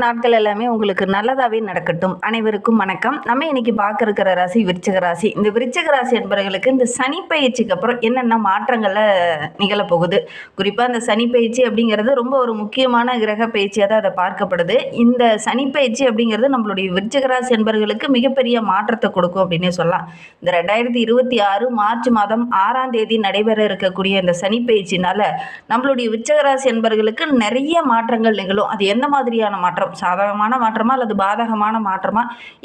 நாட்கள் எல்லாமே உங்களுக்கு நல்லதாவே நடக்கட்டும். அனைவருக்கும் வணக்கம். நம்ம இன்னைக்கு பார்க்க இருக்கிற ராசி விருச்சிக ராசி. இந்த விருச்சிக ராசி என்பவர்களுக்கு இந்த சனி பயிற்சிக்கு அப்புறம் என்னென்ன மாற்றங்கள நிகழப்போகுது. குறிப்பா இந்த சனி பயிற்சி அப்படிங்கிறது ரொம்ப ஒரு முக்கியமான கிரக பயிற்சியா தான் அத பார்க்கப்படுது. இந்த சனி பயிற்சி அப்படிங்கிறது நம்மளுடைய விருச்சிக ராசி என்பவர்களுக்கு மிகப்பெரிய மாற்றத்த கொடுக்கும் அப்படின்னே சொல்லலாம். இந்த 2026 மார்ச் மாதம் 6ஆம் தேதி நடைபெற இருக்கக்கூடிய இந்த சனி பயிற்சினால நம்மளுடைய விருச்சிக ராசி என்பவர்களுக்கு நிறைய மாற்றங்கள் நிகழும். அது எந்த மாதிரியான மாற்றம்? சாதகமான மாற்றமா அல்லது பாதகமான மாற்றமா,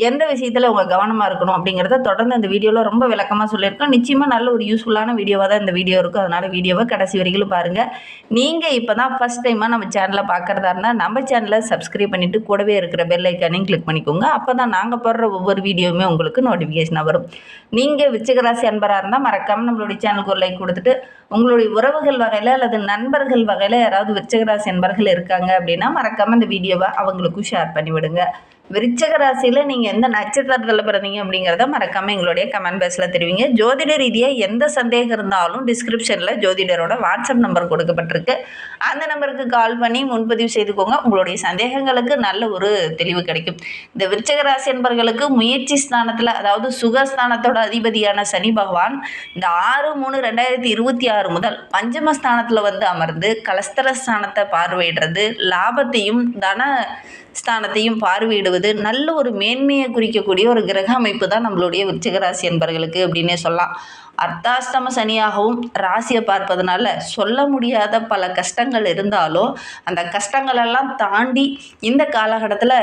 எந்த விஷயத்துல உங்க கவனமா இருக்கணும் அப்படிங்கறத தொடர்ந்து இந்த வீடியோல ரொம்ப விளக்கமா சொல்லியிருக்கோம். நிச்சயமா நல்ல ஒரு யூஸ்ஃபுல்லான வீடியோவா தான் இந்த வீடியோ இருக்கும். அதனால வீடியோவை கடைசி வரைக்கும் பாருங்க. நீங்க இப்பதான் ஃபர்ஸ்ட் டைமா நம்ம சேனலை பார்க்கறதா இருந்தா நம்ம சேனலை சப்ஸ்கிரைப் பண்ணிட்டு கூடவே இருக்கிற பெல் ஐக்கானையும் கிளிக் பண்ணிக்கோங்க. அப்பதான் நாங்க போடுற ஒவ்வொரு வீடியோவுமே உங்களுக்கு நோட்டிபிகேஷனா வரும். நீங்க விருச்சிக ராசி அன்பரா இருந்தா மறக்காம நம்மளுடைய சேனலுக்கு ஒரு லைக் கொடுத்துட்டு, உங்களுடைய உறவுகள் வகையில அல்லது நண்பர்கள் வகையில யாராவது விருச்சிக ராசி அன்பர்கள் இருக்காங்க அப்படின்னா மறக்காம இந்த வீடியோவை அவங்களுக்கும் ஷேர் பண்ணி விடுங்க. விருச்சிக ராசியில நீங்க எந்த நட்சத்திரத்துல பிறந்தீங்க அப்படிங்கிறத மறக்காம எங்களுடைய கமெண்ட் பாக்ஸ்ல தெரிவிங்க. ஜோதிட ரீதியா எந்த சந்தேகம் இருந்தாலும் டிஸ்கிரிப்ஷன்ல ஜோதிடரோட வாட்ஸ்அப் நம்பர் கொடுக்கப்பட்டிருக்கு. அந்த நம்பருக்கு கால் பண்ணி முன்பதிவு செய்துக்கோங்க. உங்களுடைய சந்தேகங்களுக்கு நல்ல ஒரு தெளிவு கிடைக்கும். இந்த விருச்சிக ராசி என்பவர்களுக்கு முயற்சி ஸ்தானத்துல, அதாவது சுகஸ்தானத்தோட அதிபதியான சனி பகவான் இந்த 6/3/2026 முதல் பஞ்சமஸ்தானத்துல வந்து அமர்ந்து கலஸ்தரஸ்தானத்தை பார்வையிடுறது, லாபத்தையும் தன ஸ்தானத்தையும் பார்வையிடுவது நல்ல ஒரு மேன்மையை குறிக்கக்கூடிய ஒரு கிரக அமைப்பு தான் நம்மளுடைய விருச்சிக ராசி என்பவர்களுக்கு அப்படின்னே சொல்லலாம். அர்த்தாஷ்டம சனியாகவும் ராசியை பார்ப்பதனால சொல்ல முடியாத பல கஷ்டங்கள் இருந்தாலும் அந்த கஷ்டங்களெல்லாம் தாண்டி இந்த காலகட்டத்தில்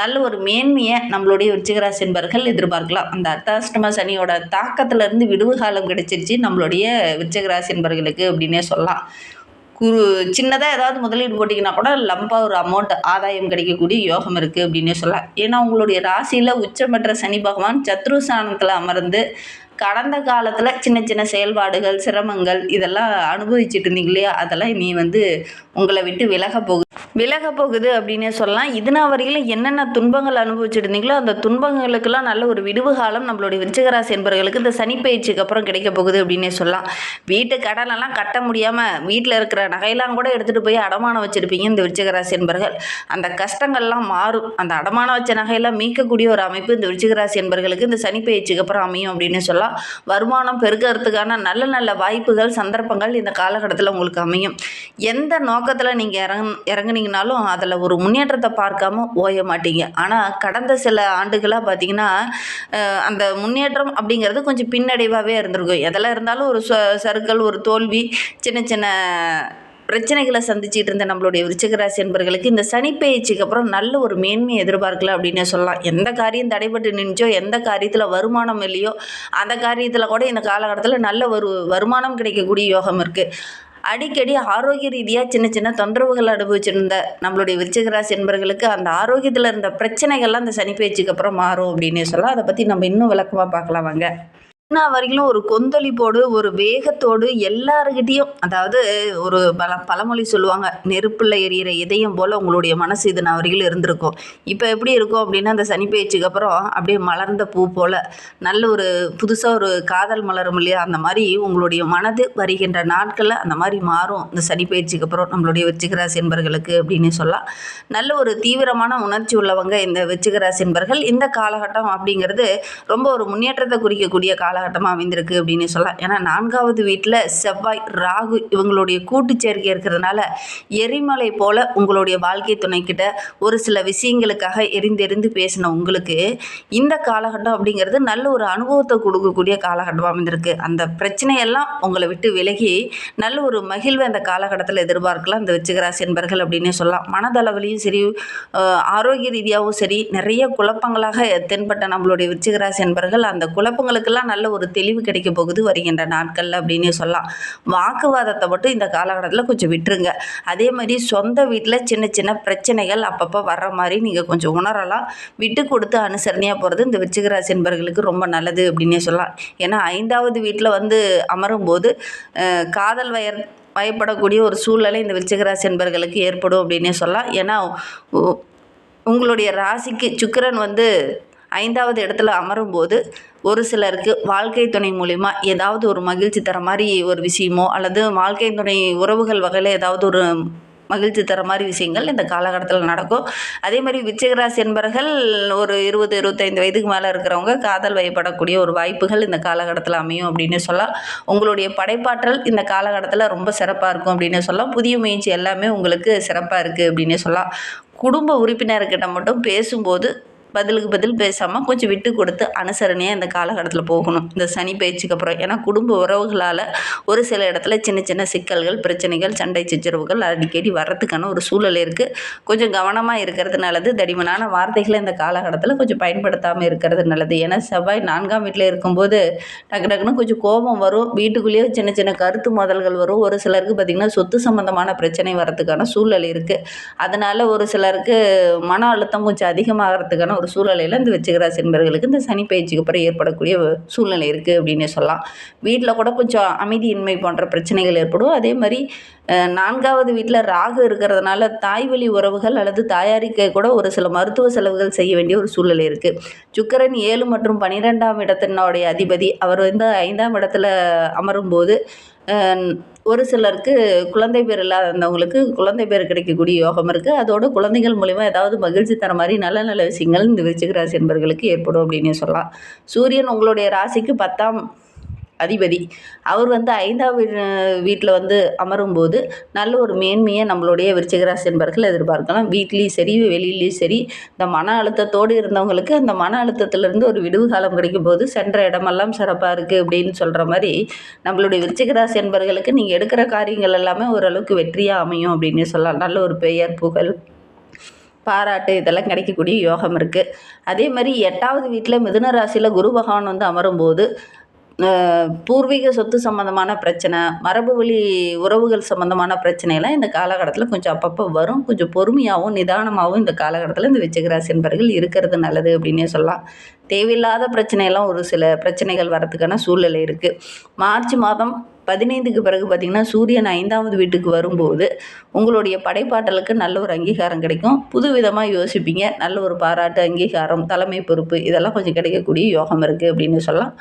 நல்ல ஒரு மேன்மையை நம்மளுடைய விருச்சிக ராசி என்பவர்கள் எதிர்பார்க்கலாம். அந்த அர்த்தாஷ்டம சனியோட தாக்கத்திலிருந்து விடுவு காலம் கிடைச்சிருச்சு நம்மளுடைய விருச்சிக ராசி என்பவர்களுக்கு அப்படின்னே சொல்லலாம். சின்னதாக ஏதாவது முதலீடு போட்டிங்கன்னா கூட லம்பாக ஒரு அமௌண்ட் ஆதாயம் கிடைக்கக்கூடிய யோகம் இருக்குது அப்படின்னே சொல்லலாம். ஏன்னா உங்களுடைய ராசியில் உச்சம் பெற்ற சனி பகவான் சத்ருஸ்தானத்தில் அமர்ந்து கடந்த காலத்தில் சின்ன சின்ன செயல்பாடுகள், சிரமங்கள் இதெல்லாம் அனுபவிச்சுட்டு இருந்தீங்க இல்லையா, அதெல்லாம் நீ உங்களை விட்டு விலக போகுது அப்படின்னே சொல்லலாம். இதுனா வரையிலும் என்னென்ன துன்பங்கள் அனுபவிச்சுட்டு இருந்தீங்களோ அந்த துன்பங்களுக்கெல்லாம் நல்ல ஒரு விடுவு காலம் நம்மளுடைய விருச்சிக ராசி என்பவர்களுக்கு இந்த சனி பயிற்சிக்கு அப்புறம் கிடைக்க போகுது அப்படின்னே சொல்லலாம். வீட்டு கடனெல்லாம் கட்ட முடியாமல் வீட்டில் இருக்கிற நகையெல்லாம் கூட எடுத்துகிட்டு போய் அடமானம் வச்சுருப்பீங்க இந்த விருச்சிக ராசி என்பவர்கள். அந்த கஷ்டங்கள்லாம் மாறும். அந்த அடமானம் வச்ச நகையெல்லாம் மீட்கக்கூடிய ஒரு அமைப்பு இந்த விருச்சிக ராசி என்பவர்களுக்கு இந்த சனி பயிற்சிக்கு அப்புறம் அமையும் அப்படின்னு சொல்லலாம். வருமானம் பெருக்கிறதுக்கான நல்ல நல்ல வாய்ப்புகள், சந்தர்ப்பங்கள் இந்த காலகட்டத்தில் உங்களுக்கு அமையும். எந்த நோக்கத்தில் நீங்கள் இறங்குனீங்கனாலும் அதில் ஒரு முன்னேற்றத்தை பார்க்காம ஓய மாட்டீங்க. ஆனால் கடந்த சில ஆண்டுகளாக பார்த்தீங்கன்னா அந்த முன்னேற்றம் அப்படிங்கிறது கொஞ்சம் பின்னடைவாகவே இருந்திருக்கும். எதெல்லாம் இருந்தாலும் ஒரு சறுக்கல், ஒரு தோல்வி, சின்ன சின்ன பிரச்சனைகளை சந்திச்சுட்டு இருந்த நம்மளுடைய விருச்சிக ராசி என்பவர்களுக்கு இந்த சனி பயிற்சிக்கு அப்புறம் நல்ல ஒரு மேன்மையை எதிர்பார்க்கலாம் அப்படின்னு சொல்லலாம். எந்த காரியம் தடைபட்டு நின்றோ, எந்த காரியத்தில் வருமானம் இல்லையோ அந்த காரியத்தில் கூட இந்த காலகட்டத்தில் நல்ல ஒரு வருமானம் கிடைக்கக்கூடிய யோகம் இருக்குது. அடிக்கடி ஆரோக்கிய ரீதியாக சின்ன சின்ன தொந்தரவுகள் அனுபவிச்சிருந்த நம்மளுடைய விருச்சிக ராசி என்பவர்களுக்கு அந்த ஆரோக்கியத்தில் இருந்த பிரச்சனைகள்லாம் இந்த சனி பயிற்சிக்கு அப்புறம் மாறும் அப்படின்னு சொல்லலாம். அதை பற்றி நம்ம இன்னும் விளக்கமாக பார்க்கலாம் வாங்க. வரைக்கும் ஒரு கொந்தளிப்போடு, ஒரு வேகத்தோடு எல்லாருக்கிட்டையும், அதாவது ஒரு பழமொழி சொல்லுவாங்க, நெருப்புல எரியிற இதயம் போல் உங்களுடைய மனசு இது நான் வரைக்கும் இருந்திருக்கும். இப்போ எப்படி இருக்கும் அப்படின்னா அந்த சனி பயிற்சிக்கு அப்புறம் அப்படியே மலர்ந்த பூ போல் நல்ல ஒரு புதுசாக ஒரு காதல் மலரும் இல்லையா, அந்த மாதிரி உங்களுடைய மனது வருகின்ற நாட்களில் அந்த மாதிரி மாறும் இந்த சனி பயிற்சிக்கு அப்புறம் நம்மளுடைய விருச்சிக ராசி என்பவர்களுக்கு அப்படின்னு சொல்லலாம். நல்ல ஒரு தீவிரமான உணர்ச்சி உள்ளவங்க இந்த விருச்சிக ராசி என்பவர்கள். இந்த காலகட்டம் அப்படிங்கிறது ரொம்ப ஒரு முன்னேற்றத்தை குறிக்கக்கூடிய காலகட்டமாக அமைந்திருக்கு அப்படின்னு சொல்லலாம். ஏன்னா 4வது வீட்டில் செவ்வாய், ராகு இவங்களுடைய கூட்டு சேர்க்கை இருக்கிறதுனால எரிமலை போல உங்களுடைய வாழ்க்கை துணைக்கிட்ட ஒரு சில விஷயங்களுக்காக எரிந்தெறிந்து பேசின உங்களுக்கு இந்த காலகட்டம் அப்படிங்கிறது நல்ல ஒரு அனுபவத்தை கொடுக்கக்கூடிய காலகட்டமாக அமைந்திருக்கு. அந்த பிரச்சனையெல்லாம் உங்களை விட்டு விலகி நல்ல ஒரு மகிழ்வை அந்த காலகட்டத்தில் எதிர்பார்க்கலாம் இந்த விருச்சிக ராசி என்பவர்கள் அப்படின்னு சொல்லலாம். மனதளவிலையும் சரி, ஆரோக்கிய ரீதியாகவும் சரி, நிறைய குழப்பங்களாக தென்பட்ட நம்மளுடைய விருச்சிக ராசி என்பவர்கள் அந்த குழப்பங்களுக்கெல்லாம் நல்ல ஒரு தெளிவு கிடைக்க போகுது வருகின்ற நாட்கள் அப்படின்னு சொல்லலாம். வாக்குவாதத்தை மட்டும் இந்த காலகட்டத்தில் கொஞ்சம் விட்டுருங்க. அதே மாதிரி சொந்த வீட்டில் சின்ன சின்ன பிரச்சனைகள் அப்பப்போ வர்ற மாதிரி நீங்கள் கொஞ்சம் உணரலாம். விட்டு கொடுத்து அனுசரணையாக போகிறது இந்த விருச்சிக ராசி என்பவர்களுக்கு ரொம்ப நல்லது அப்படின்னே சொல்லலாம். ஏன்னா 5வது வீட்டில் அமரும் போது காதல் வயப்படக்கூடிய ஒரு சூழ்நிலை இந்த விருச்சிக ராசி என்பவர்களுக்கு ஏற்படும் அப்படின்னே சொல்லலாம். ஏன்னா உங்களுடைய ராசிக்கு சுக்கிரன் 5வது இடத்துல அமரும்போது ஒரு சிலருக்கு வாழ்க்கை துணை மூலிமா ஏதாவது ஒரு மகிழ்ச்சி தர மாதிரி ஒரு விஷயமோ அல்லது வாழ்க்கை துணை உறவுகள் வகையில் ஏதாவது ஒரு மகிழ்ச்சி தர மாதிரி விஷயங்கள் இந்த காலகட்டத்தில் நடக்கும். அதே மாதிரி விருச்சிக ராசி என்பவர்கள் ஒரு 20-25 வயதுக்கு மேலே இருக்கிறவங்க காதல் வயப்படக்கூடிய ஒரு வாய்ப்புகள் இந்த காலகட்டத்தில் அமையும் அப்படின்னு சொல்லலாம். உங்களுடைய படைப்பாற்றல் இந்த காலகட்டத்தில் ரொம்ப சிறப்பாக இருக்கும் அப்படின்னு சொல்லலாம். புதிய முயற்சி எல்லாமே உங்களுக்கு சிறப்பாக இருக்குது அப்படின்னு சொல்லலாம். குடும்ப உறுப்பினர்கிட்ட மட்டும் பேசும்போது பதிலுக்கு பதில் பேசாமல் கொஞ்சம் விட்டு கொடுத்து அனுசரணையாக இந்த காலகட்டத்தில் போகணும், இந்த சனி பயிற்சிக்கு அப்புறம். ஏன்னா குடும்ப உறவுகளால் ஒரு சில இடத்துல சின்ன சின்ன சிக்கல்கள், பிரச்சனைகள், சண்டை சச்சரவுகள் அடிக்கடி வர்றதுக்கான ஒரு சூழல் இருக்குது. கொஞ்சம் கவனமாக இருக்கிறது நல்லது. தடிமனான வார்த்தைகளை இந்த காலகட்டத்தில் கொஞ்சம் பயன்படுத்தாமல் இருக்கிறது நல்லது. ஏன்னா செவ்வாய் 4ஆம் வீட்டில் இருக்கும்போது டக்கு டக்குன்னு கொஞ்சம் கோபம் வரும். வீட்டுக்குள்ளேயே சின்ன சின்ன கருத்து மோதல்கள் வரும். ஒரு சிலருக்கு பார்த்திங்கன்னா சொத்து சம்மந்தமான பிரச்சனை வர்றதுக்கான சூழல் இருக்குது. அதனால் ஒரு சிலருக்கு மன அழுத்தம் கொஞ்சம் அதிகமாகிறதுக்கான ஒரு சூழ்நிலையில் இந்த விருச்சிக ராசி என்பவர்களுக்கு இந்த சனி பயிற்சிக்கு அப்புறம் ஏற்படக்கூடிய சூழ்நிலை இருக்குது அப்படின்னு சொல்லலாம். வீட்டில் கூட கொஞ்சம் அமைதியின்மை போன்ற பிரச்சனைகள் ஏற்படும். அதே மாதிரி 4ஆவது வீட்டில் ராகு இருக்கிறதுனால தாய்வழி உறவுகள் அல்லது தாயாரிக்க கூட ஒரு சில மருத்துவ செலவுகள் செய்ய வேண்டிய ஒரு சூழ்நிலை இருக்குது. சுக்கிரன் 7 மற்றும் 12ஆம் இடத்தினுடைய அதிபதி அவர் 5ஆம் இடத்துல அமரும்போது ஒரு சிலருக்கு குழந்தை பேர் இல்லாதவங்களுக்கு குழந்தை பேர் கிடைக்கக்கூடிய யோகம் இருக்குது. அதோட குழந்தைகள் மூலிமா ஏதாவது மகிழ்ச்சி தர மாதிரி நல்ல நல்ல விஷயங்கள் இந்த விருச்சிக ராசி என்பவர்களுக்கு ஏற்படும் அப்படின்னு சொல்லலாம். சூரியன் உங்களுடைய ராசிக்கு 10ஆம் அதிபதி. அவர் 5ஆம் வீட்டில் அமரும்போது நல்ல ஒரு மேன்மையை நம்மளுடைய விருச்சிக ராசி என்பவர்கள் எதிர்பார்க்கலாம். வீட்லேயும் சரி வெளியிலையும் சரி இந்த மன அழுத்தத்தோடு இருந்தவங்களுக்கு அந்த மன அழுத்தத்திலேருந்து ஒரு விடுவு காலம் கிடைக்கும் போது சென்ற இடமெல்லாம் சிறப்பாக இருக்குது அப்படின்னு சொல்கிற மாதிரி நம்மளுடைய விருச்சிக ராசி என்பவர்களுக்கு நீங்கள் எடுக்கிற காரியங்கள் எல்லாமே ஓரளவுக்கு வெற்றியாக அமையும் அப்படின்னு சொல்லலாம். நல்ல ஒரு பெயர், புகழ், பாராட்டு இதெல்லாம் கிடைக்கக்கூடிய யோகம் இருக்குது. அதே மாதிரி 8ஆவது வீட்டில் மிதுன ராசியில் குரு பகவான் அமரும்போது பூர்வீக சொத்து சம்மந்தமான பிரச்சனை, மரபு வழி உறவுகள் சம்மந்தமான பிரச்சனைலாம் இந்த காலகட்டத்தில் கொஞ்சம் அப்பப்போ வரும். கொஞ்சம் பொறுமையாகவும் நிதானமாகவும் இந்த காலகட்டத்தில் இந்த விருச்சிக ராசி என்பவர்கள் இருக்கிறது நல்லது அப்படின்னே சொல்லலாம். தேவையில்லாத பிரச்சனையெல்லாம் ஒரு சில பிரச்சனைகள் வரதுக்கான சூழ்நிலை இருக்குது. மார்ச் மாதம் 15க்கு பிறகு பார்த்திங்கன்னா சூரியன் 5ஆவது வீட்டுக்கு வரும்போது உங்களுடைய படைப்பாற்றலுக்கு நல்ல ஒரு அங்கீகாரம் கிடைக்கும். புது விதமாக யோசிப்பீங்க. நல்ல ஒரு பாராட்டு, அங்கீகாரம், தலைமை பொறுப்பு இதெல்லாம் கொஞ்சம் கிடைக்கக்கூடிய யோகம் இருக்குது அப்படின்னு சொல்லலாம்.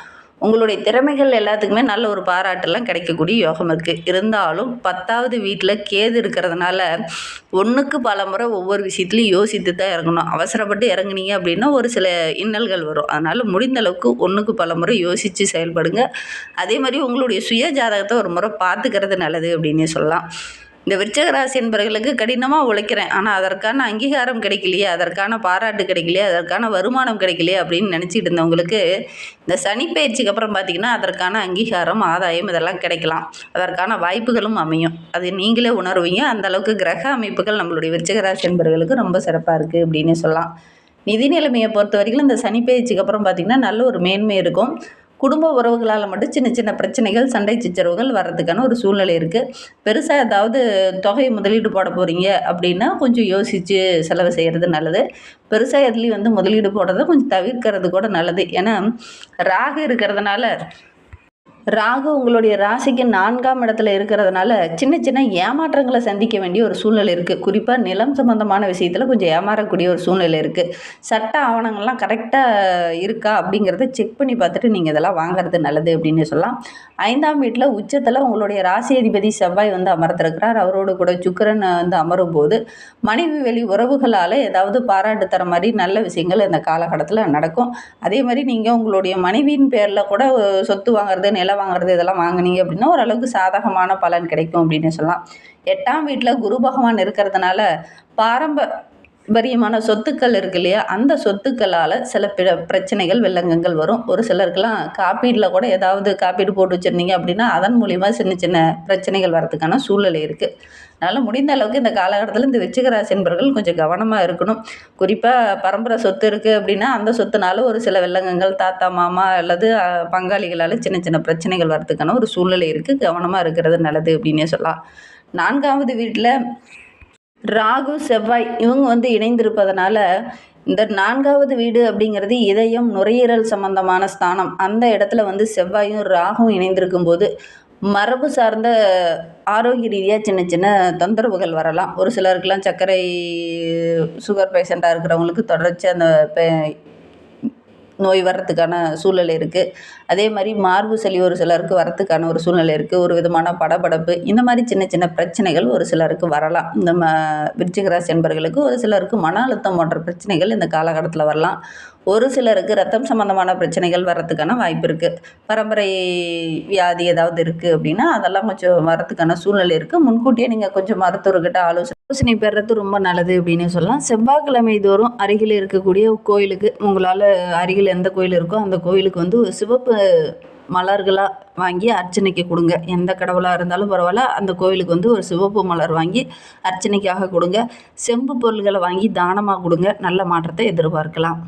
உங்களுடைய திறமைகள் எல்லாத்துக்குமே நல்ல ஒரு பாராட்டெல்லாம் கிடைக்கக்கூடிய யோகம் இருக்குது. இருந்தாலும் 10ஆவது வீட்டில் கேது இருக்கிறதுனால ஒன்றுக்கு பல முறை ஒவ்வொரு விஷயத்துலையும் யோசித்து தான் இறங்கணும். அவசரப்பட்டு இறங்குனீங்க அப்படின்னா ஒரு சில இன்னல்கள் வரும். அதனால் முடிந்த அளவுக்கு ஒன்றுக்கு பல முறை யோசித்து செயல்படுங்க. அதே மாதிரி உங்களுடைய சுய ஜாதகத்தை ஒரு முறை பார்த்துக்கிறது நல்லது அப்படின்னே சொல்லலாம். இந்த விருச்சிக ராசி என்பவர்களுக்கு கடினமாக உழைக்கிறேன், ஆனால் அதற்கான அங்கீகாரம் கிடைக்கலையே, அதற்கான பாராட்டு கிடைக்கலையே, அதற்கான வருமானம் கிடைக்கலையே அப்படின்னு நினச்சிட்டு இருந்தவங்களுக்கு இந்த சனி பயிற்சிக்கு அப்புறம் பார்த்திங்கன்னா அதற்கான அங்கீகாரம், ஆதாயம் இதெல்லாம் கிடைக்கலாம். அதற்கான வாய்ப்புகளும் அமையும். அது நீங்களே உணர்வீங்க. அந்தளவுக்கு கிரக அமைப்புகள் நம்மளுடைய விருச்சிக ராசி என்பவர்களுக்கு ரொம்ப சிறப்பாக இருக்குது அப்படின்னு சொல்லலாம். நிதி நிலைமையை பொறுத்த வரைக்கும் இந்த சனி பயிற்சிக்கு அப்புறம் பார்த்திங்கன்னா நல்ல ஒரு மேன்மை இருக்கும். குடும்ப உறவுகளால் மட்டும் சின்ன சின்ன பிரச்சனைகள், சண்டை சச்சரவுகள் வர்றதுக்கான ஒரு சூழ்நிலை இருக்குது. பெருசாக ஏதாவது தொகை முதலீடு போட போகிறீங்க அப்படின்னா கொஞ்சம் யோசித்து செலவு செய்கிறது நல்லது. பெருசாக எதுலேயும் முதலீடு போடுறத கொஞ்சம் தவிர்க்கிறது கூட நல்லது. ஏன்னா ராகு இருக்கிறதுனால ராகு உங்களுடைய ராசிக்கு 4ஆம் இடத்துல இருக்கிறதுனால சின்ன சின்ன ஏமாற்றங்களை சந்திக்க வேண்டிய ஒரு சூழ்நிலை இருக்குது. குறிப்பாக நிலம் சம்பந்தமான விஷயத்தில் கொஞ்சம் ஏமாறக்கூடிய ஒரு சூழ்நிலை இருக்குது. சட்ட ஆவணங்கள்லாம் கரெக்டாக இருக்கா அப்படிங்கிறத செக் பண்ணி பார்த்துட்டு நீங்கள் இதெல்லாம் வாங்குறது நல்லது அப்படின்னு சொல்லலாம். 5ஆம் வீட்டில் உச்சத்தில் உங்களுடைய ராசி அதிபதி செவ்வாய் அமர்ந்திருக்கிறார். அவரோடு கூட சுக்கிரன் அமரும் போது மனைவி வெளி உறவுகளால் ஏதாவது பாராட்டு தர மாதிரி நல்ல விஷயங்கள் இந்த காலகட்டத்தில் நடக்கும். அதே மாதிரி நீங்கள் உங்களுடைய மனைவியின் பேரில் கூட சொத்து வாங்குறது, நிலம் வாங்குறது இதெல்லாம் வாங்கினீங்க அப்படின்னா ஓரளவுக்கு சாதகமான பலன் கிடைக்கும் அப்படின்னு சொல்லலாம். 8ஆம் வீட்டில் குரு பகவான் இருக்கிறதுனால பாரம்பரியமான சொத்துக்கள் இருக்கு இல்லையா, அந்த சொத்துக்களால் சில பிரச்சனைகள், வில்லங்கங்கள் வரும். ஒரு சிலருக்கெல்லாம் காப்பீட்டில் கூட ஏதாவது காப்பீடு போட்டு வச்சுருந்தீங்க அப்படின்னா அதன் மூலிமா சின்ன சின்ன பிரச்சனைகள் வரதுக்கான சூழ்நிலை இருக்குது. அதனால் முடிந்த அளவுக்கு இந்த காலகட்டத்தில் இந்த விருச்சிக ராசி என்பவர்கள் கொஞ்சம் கவனமாக இருக்கணும். குறிப்பாக பரம்பரை சொத்து இருக்குது அப்படின்னா அந்த சொத்துனால ஒரு சில வில்லங்கங்கள், தாத்தா மாமா அல்லது பங்காளிகளால் சின்ன சின்ன பிரச்சனைகள் வரதுக்கான ஒரு சூழ்நிலை இருக்குது. கவனமாக இருக்கிறது நல்லது அப்படின்னே சொல்லலாம். 4ஆவது வீட்டில் ராகு செவ்வாய் இவங்க இணைந்திருப்பதனால இந்த 4ஆவது வீடு அப்படிங்கிறது இதயம், நுரையீரல் சம்பந்தமான ஸ்தானம். அந்த இடத்துல செவ்வாயும் ராகும் இணைந்திருக்கும் போது மரபு சார்ந்த ஆரோக்கிய ரீதியாக சின்ன சின்ன தொந்தரவுகள் வரலாம். ஒரு சிலருக்கெல்லாம் சர்க்கரை, சுகர் பேஷண்ட்டாக இருக்கிறவங்களுக்கு தொடர்ச்சி அந்த நோய் வர்றதுக்கான சூழ்நிலை இருக்குது. அதே மாதிரி மார்பு சளி ஒரு சிலருக்கு வரத்துக்கான ஒரு சூழ்நிலை இருக்குது. ஒரு விதமான படபடப்பு, இந்த மாதிரி சின்ன சின்ன பிரச்சனைகள் ஒரு சிலருக்கு வரலாம். இந்த விருச்சிக ராசி என்பவர்களுக்கு ஒரு சிலருக்கு மன அழுத்தம் போன்ற பிரச்சனைகள் இந்த காலகட்டத்தில் வரலாம். ஒரு சிலருக்கு ரத்தம் சம்பந்தமான பிரச்சனைகள் வர்றதுக்கான வாய்ப்பு இருக்குது. பரம்பரை வியாதி ஏதாவது இருக்குது அப்படின்னா அதெல்லாம் கொஞ்சம் வரத்துக்கான சூழ்நிலை இருக்குது. முன்கூட்டியே நீங்கள் கொஞ்சம் மருத்துவர்கிட்ட ஆலோசனை பெறுறது ரொம்ப நல்லது அப்படின்னு சொல்லலாம். செவ்வாய்க்கிழமை தோறும் அருகில் இருக்கக்கூடிய கோயிலுக்கு, உங்களால் அருகில் எந்த கோயில் இருக்கோ அந்த கோயிலுக்கு வந்து ஒரு சிவப்பு மலர்களாக வாங்கி அர்ச்சனைக்கு கொடுங்க. எந்த கடவுளாக இருந்தாலும் பரவாயில்ல, அந்த கோவிலுக்கு வந்து ஒரு சிவப்பு மலர் வாங்கி அர்ச்சனைக்காக கொடுங்க. செம்பு பொருள்களை வாங்கி தானமாக கொடுங்க. நல்ல மாற்றத்தை எதிர்பார்க்கலாம்.